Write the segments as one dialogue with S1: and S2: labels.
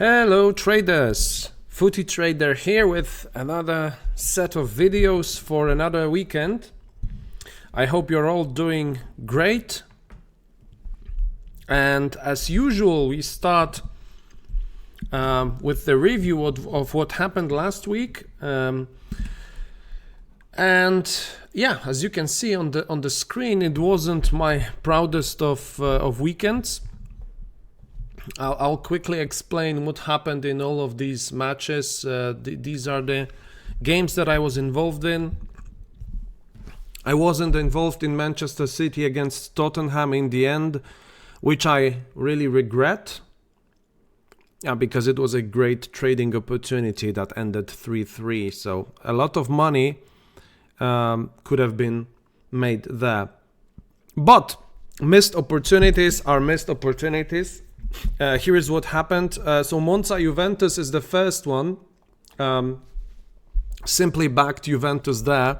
S1: Hello traders, Footy Trader here with another set of videos for another weekend. I hope you're all doing great. And as usual, we start with the review of what happened last week. And yeah, as you can see on the screen, it wasn't my proudest of weekends. I'll quickly explain what happened in all of these matches. These are the games that I was involved in. I wasn't involved in Manchester City against Tottenham in the end, which I really regret. Because it was a great trading opportunity that ended 3-3. So a lot of money could have been made there. But missed opportunities are missed opportunities. Here is what happened. So Monza Juventus is the first one. Simply backed Juventus there.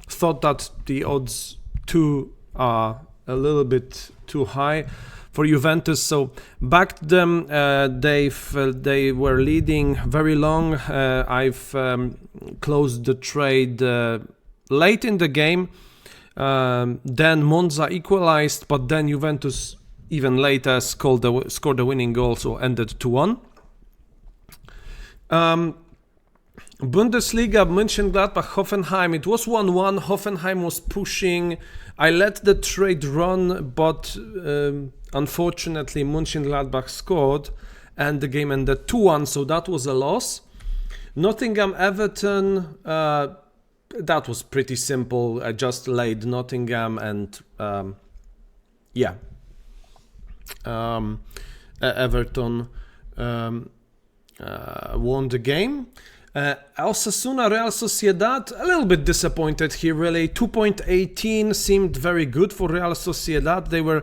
S1: Thought that the odds too are a little bit too high for Juventus, so backed them. They were leading very long. I've closed the trade late in the game. Then Monza equalized, but then Juventus even later scored the winning goal, so ended 2-1. Bundesliga, Mönchengladbach, Hoffenheim, it was 1-1. Hoffenheim was pushing. I let the trade run, but unfortunately Mönchengladbach scored and the game ended 2-1, so that was a loss. Nottingham, Everton, that was pretty simple. I just laid Nottingham and Everton won the game. Osasuna, Real Sociedad, a little bit disappointed here really. 2.18 seemed very good for Real Sociedad. They were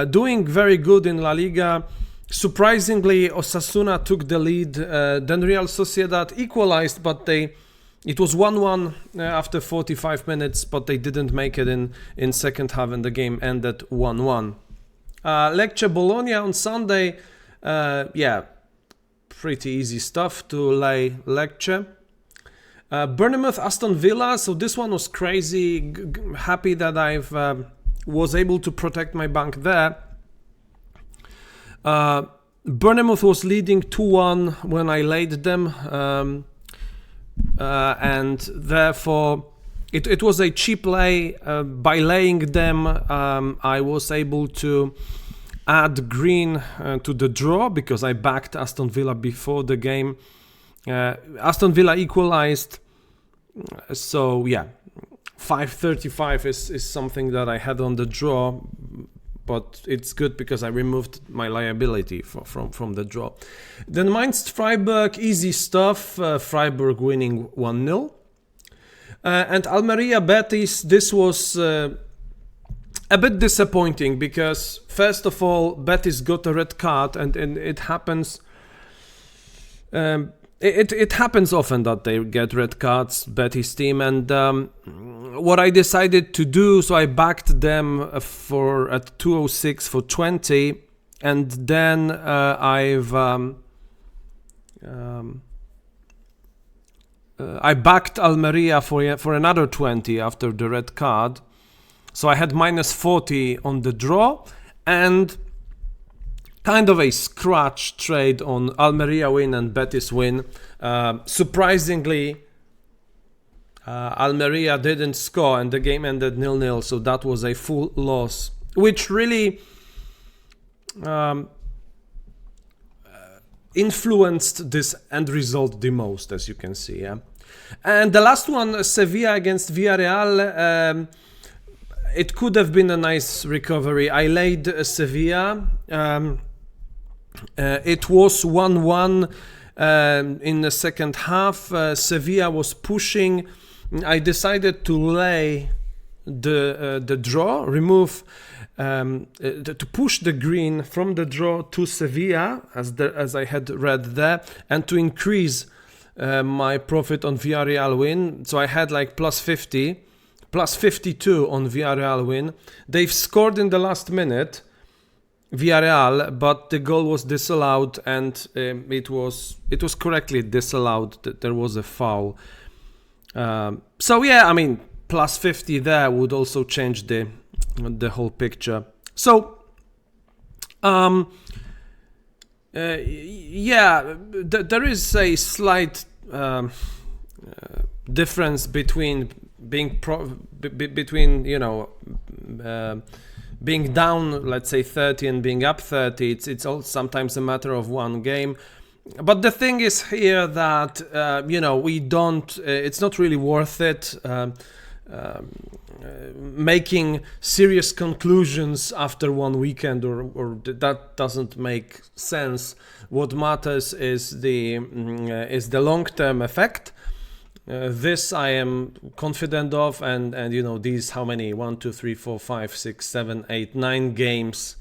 S1: doing very good in La Liga. Surprisingly, Osasuna took the lead. Then Real Sociedad equalized, but it was 1-1 after 45 minutes, but they didn't make it in second half and the game ended 1-1. Lecce Bologna on Sunday, pretty easy stuff to lay Lecce. Bournemouth Aston Villa, so this one was crazy. Happy that I've was able to protect my bank there. Bournemouth was leading 2-1 when I laid them, and therefore it was a cheap lay. By laying them, I was able to add green to the draw because I backed Aston Villa before the game. Aston Villa equalized, so yeah, 5.35 is something that I had on the draw, but it's good because I removed my liability from the draw. Then Mainz Freiburg, easy stuff. Freiburg winning 1-0. And Almeria Betis, this was a bit disappointing because first of all Betis got a red card and it happens. It happens often that they get red cards, Betis team, and what I decided to do, so I backed them at 206 for 20, and then I backed Almeria for another 20 after the red card. So I had minus 40 on the draw and kind of a scratch trade on Almeria win and Betis win. Surprisingly, Almeria didn't score and the game ended 0-0, so that was a full loss, which really influenced this end result the most, as you can see. Yeah? And the last one, Sevilla against Villarreal, it could have been a nice recovery. I laid Sevilla. It was 1-1 in the second half. Sevilla was pushing. I decided to lay the draw, remove, to push the green from the draw to Sevilla, as I had read there, and to increase my profit on Villarreal win. So I had like plus 50, plus 52 on Villarreal win. They've scored in the last minute. Villarreal, but the goal was disallowed, and it was correctly disallowed. There was a foul. So yeah, I mean, plus 50 there would also change the whole picture. So yeah, there is a slight difference between being being down, let's say 30, and being up 30. It's all sometimes a matter of one game. But the thing is here that we don't. It's not really worth it. Making serious conclusions after one weekend, or that doesn't make sense. What matters is the long-term effect. This I am confident of, and these, how many, 1 2 3 4 5 6 7 8 9 games,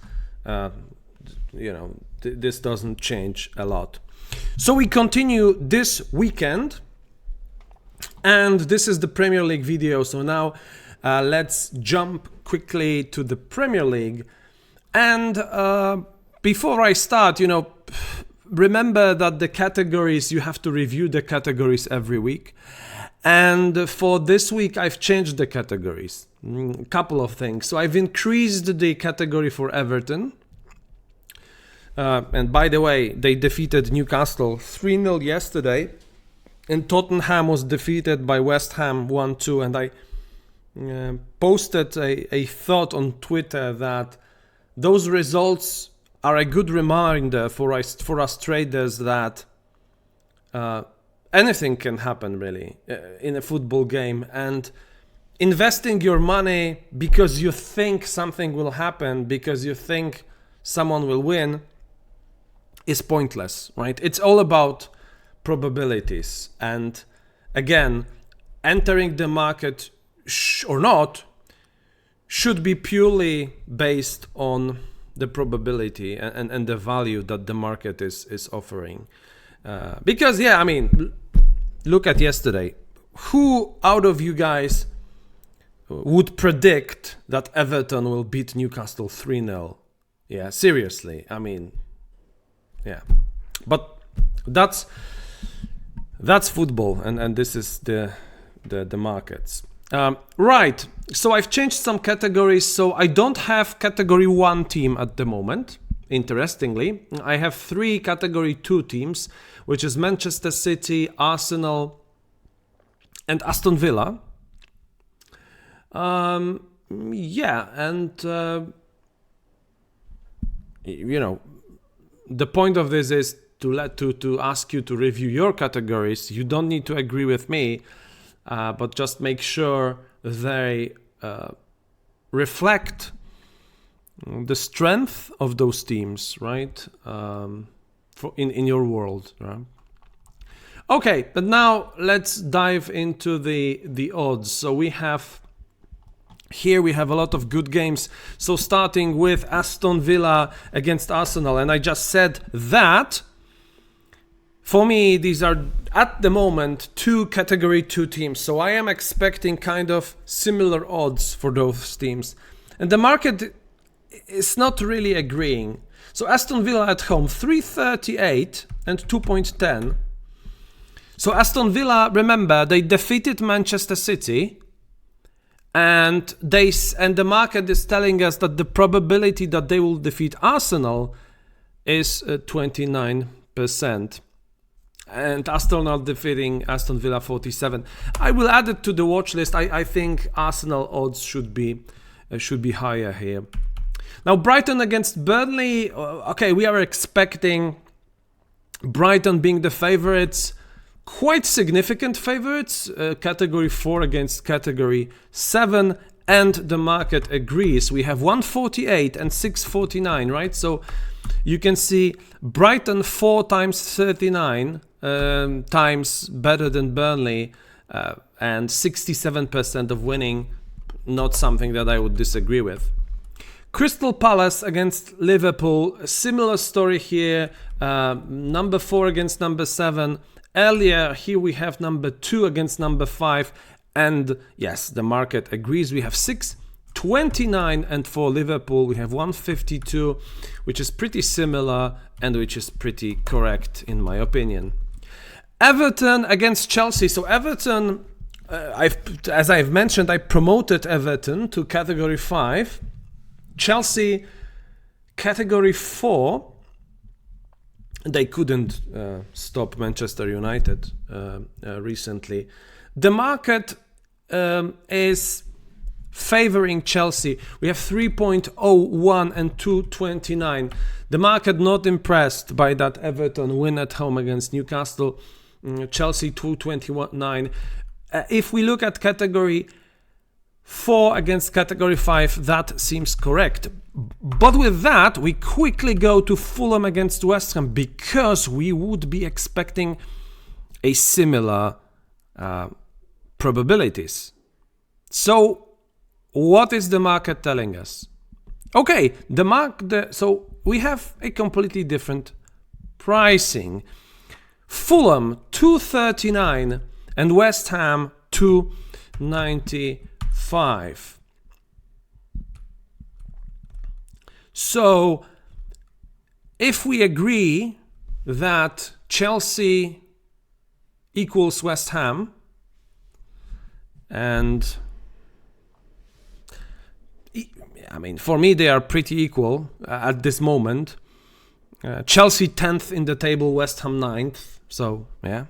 S1: this doesn't change a lot. So we continue this weekend, and this is the Premier League video. So now let's jump quickly to the Premier League. And before I start, remember that the categories, you have to review the categories every week. And for this week, I've changed the categories. A couple of things. So I've increased the category for Everton. And by the way, they defeated Newcastle 3-0 yesterday. And Tottenham was defeated by West Ham 1-2. And I posted a thought on Twitter that those results are a good reminder for us traders that anything can happen really in a football game, and investing your money because you think something will happen, because you think someone will win, is pointless, right? It's all about probabilities. And again, entering the market or not should be purely based on the probability and the value that the market is offering. Because, yeah, I mean, look at yesterday. Who out of you guys would predict that Everton will beat Newcastle 3-0? Yeah, seriously. I mean, yeah. But that's football, and this is the markets. Right, so I've changed some categories. So I don't have category 1 team at the moment. Interestingly, I have 3 category 2 teams, which is Manchester City, Arsenal, and Aston Villa. Yeah, and the point of this is to ask you to review your categories. You don't need to agree with me. But just make sure they reflect the strength of those teams, right? In your world, right? Okay, but now let's dive into the odds. So we have a lot of good games. So starting with Aston Villa against Arsenal, and I just said that. For me, these are, at the moment, 2 category 2 teams. So I am expecting kind of similar odds for those teams. And the market is not really agreeing. So Aston Villa at home, 3.38 and 2.10. So Aston Villa, remember, they defeated Manchester City. And the market is telling us that the probability that they will defeat Arsenal is 29%. And Arsenal defeating Aston Villa 47. I will add it to the watch list. I think Arsenal odds should be higher here. Now Brighton against Burnley. Okay, we are expecting Brighton being the favorites, quite significant favorites. Category 4 against category 7, and the market agrees. We have 148 and 649, right? So you can see Brighton 4 times 39. Times better than Burnley, and 67% of winning, not something that I would disagree with. Crystal Palace against Liverpool, similar story here, number 4 against number 7. Earlier here we have number 2 against number 5, and yes, the market agrees. We have 6 129, and for Liverpool we have 152, which is pretty similar and which is pretty correct in my opinion. Everton against Chelsea. So Everton, as I've mentioned, I promoted Everton to category 5. Chelsea, category 4. They couldn't stop Manchester United recently. The market is favoring Chelsea. We have 3.01 and 2.29. The market not impressed by that Everton win at home against Newcastle. Chelsea 2.29. If we look at category 4 against category 5, that seems correct. But with that, we quickly go to Fulham against West Ham because we would be expecting a similar probabilities. So what is the market telling us? Okay, so we have a completely different pricing. Fulham 239 and West Ham 295. So if we agree that Chelsea equals West Ham, and I mean, for me, they are pretty equal at this moment. Chelsea 10th in the table, West Ham 9th. So, yeah.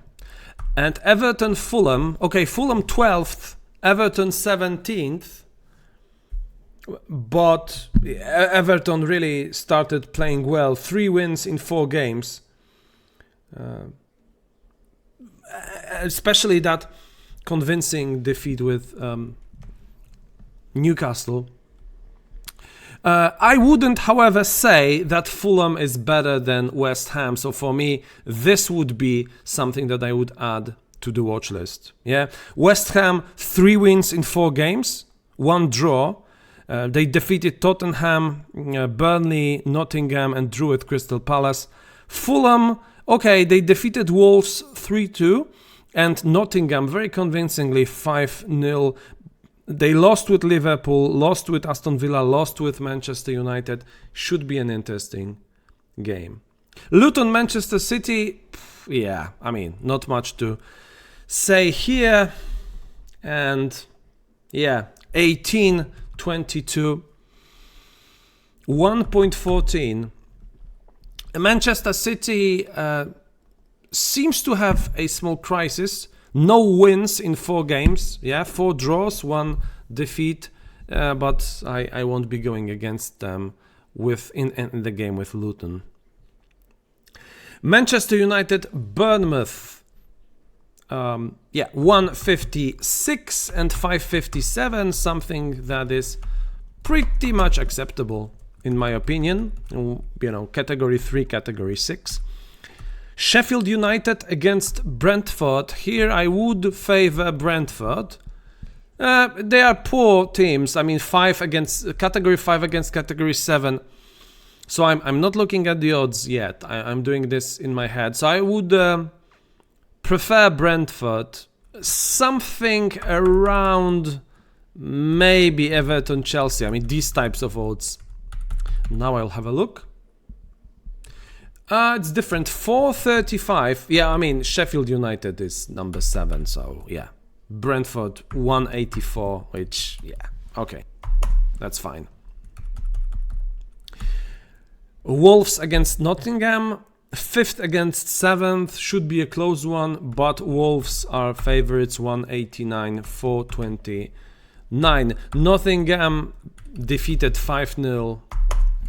S1: And Everton, Fulham. Okay, Fulham 12th, Everton 17th. But Everton really started playing well. 3 wins in 4 games. Especially that convincing defeat with Newcastle. I wouldn't, however, say that Fulham is better than West Ham. So for me, this would be something that I would add to the watch list. Yeah, West Ham 3 wins in 4 games, 1 draw. They defeated Tottenham, Burnley, Nottingham, and drew at Crystal Palace. Fulham, okay, they defeated Wolves 3-2, and Nottingham very convincingly 5-0. They lost with Liverpool, lost with Aston Villa, lost with Manchester United. Should be an interesting game. Luton, Manchester City, yeah, I mean, not much to say here. And yeah, 18-22, 1.14. Manchester City seems to have a small crisis. No wins in 4 games. Yeah, 4 draws, 1 defeat. But I won't be going against them in the game with Luton. Manchester United, Bournemouth. 156 and 557. Something that is pretty much acceptable in my opinion. You know, category 3, category 6. Sheffield United against Brentford. Here I would favor Brentford. They are poor teams. I mean, category 5 against category 7. So I'm not looking at the odds yet. I'm doing this in my head. So I would prefer Brentford. Something around maybe Everton, Chelsea. I mean, these types of odds. Now I'll have a look. It's different. 435. Yeah, I mean, Sheffield United is number 7. So, yeah. Brentford, 184, which, yeah. Okay. That's fine. Wolves against Nottingham. 5th against 7th. Should be a close one. But Wolves are favorites. 189, 429. Nottingham defeated 5-0.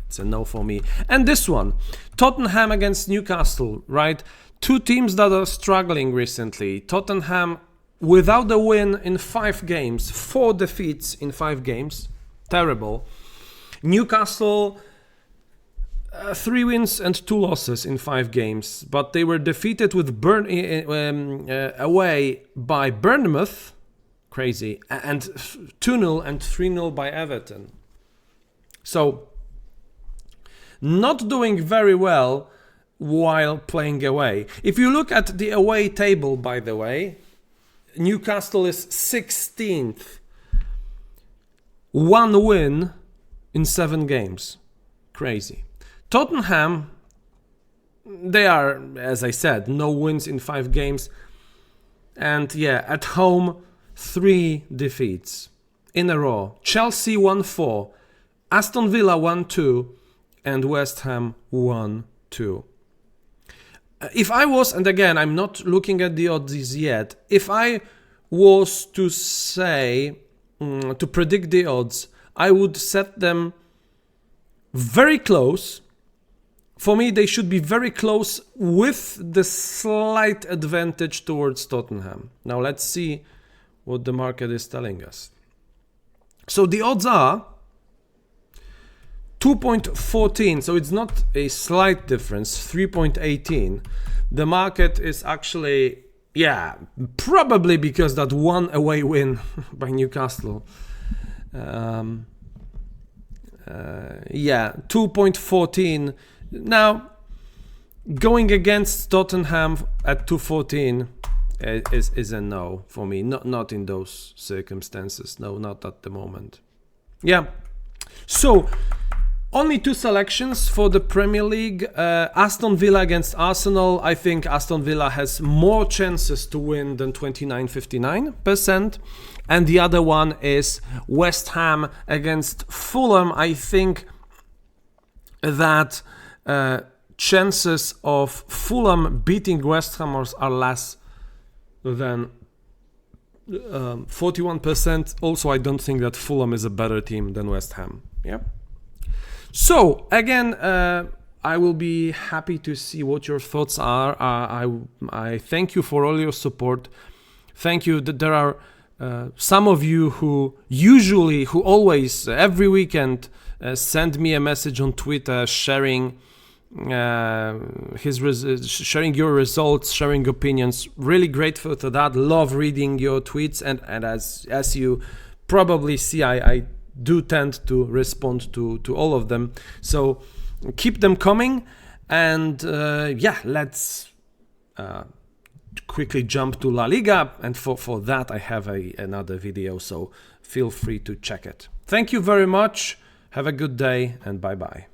S1: It's a no for me. And this one, Tottenham against Newcastle, right? 2 teams that are struggling recently. Tottenham without a win in 5 games, 4 defeats in 5 games. Terrible. Newcastle, 3 wins and 2 losses in 5 games, but they were defeated with away by Bournemouth, crazy, and 2-0 and 3-0 by Everton. So, not doing very well while playing away. If you look at the away table, by the way, Newcastle is 16th. 1 win in 7 games. Crazy. Tottenham, they are, as I said, no wins in 5 games. And yeah, at home, 3 defeats in a row. Chelsea 1-4, Aston Villa 1-2, and West Ham 1-2. If I was, and again, I'm not looking at the odds yet, if I was to say, to predict the odds, I would set them very close. For me, they should be very close with the slight advantage towards Tottenham. Now let's see what the market is telling us. So the odds are 2.14, so it's not a slight difference, 3.18. The market is actually, yeah, probably because that 1 away win by Newcastle. Yeah, 2.14. Now, going against Tottenham at 2.14 is a no for me. Not in those circumstances. No, not at the moment. Yeah. So, only 2 selections for the Premier League. Aston Villa against Arsenal. I think Aston Villa has more chances to win than 59%. And the other one is West Ham against Fulham. I think that chances of Fulham beating West Ham are less than 41%. Also, I don't think that Fulham is a better team than West Ham. Yeah. So again, I will be happy to see what your thoughts are. I thank you for all your support. Thank you. There are some of you who always, every weekend, send me a message on Twitter sharing sharing your results, sharing opinions. Really grateful for that. Love reading your tweets, and as you probably see, I do tend to respond to all of them. So keep them coming, and yeah, let's quickly jump to La Liga, and for that I have another video, so feel free to check it. Thank you very much. Have a good day, and bye bye.